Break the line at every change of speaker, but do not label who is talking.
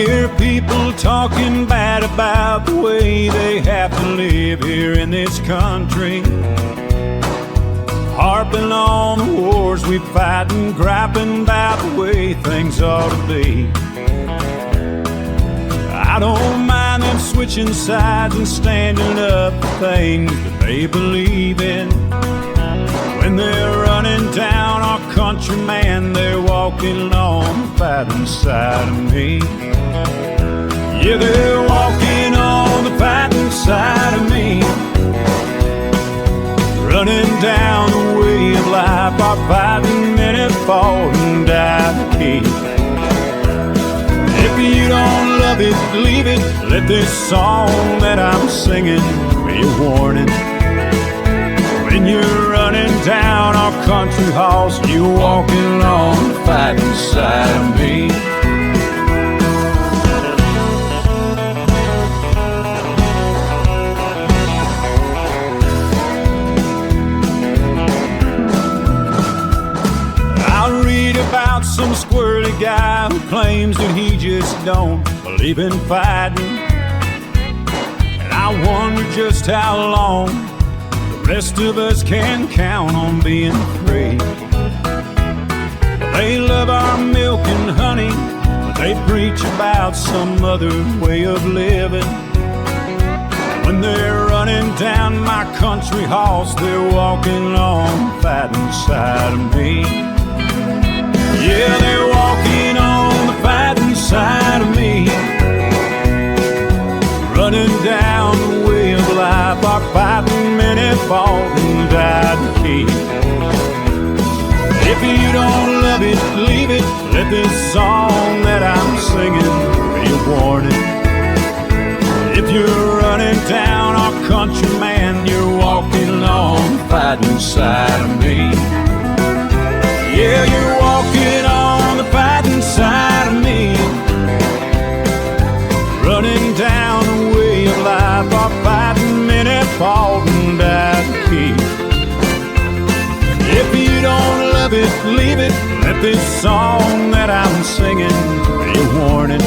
hear people talking bad about the way they have to live here in this country, harping on the wars we fight and griping about the way things ought to be. I don't mind them switching sides and standing up for things that they believe in. When they're running down our country, man, they're walking on the fighting side of me. Yeah, they're walking on the fighting side of me. Running down the way of life, our fighting men have fought and died to keep. If you don't love it, leave it. Let this song that I'm singing be a warning. When you're running down our country halls, you're walking on the fighting side of me. About some squirrely guy who claims that he just don't believe in fighting. And I wonder just how long the rest of us can count on being free. They love our milk and honey, but they preach about some other way of living. When they're running down my country halls, they're walking on the fighting side of me. Yeah, they're walking on the fighting side of me. Running down the way of life, our fighting men have fought and died to keep. If you don't love it, leave it. Let this song that I'm singing be a warning. If you're running down our country, man, you're walking on the fighting side of me. Yeah, you're walking on the fighting side of me. Running down the way of life, our fighting men have fought and died to keep. If you don't love it, leave it. Let this song that I'm singing be a warning.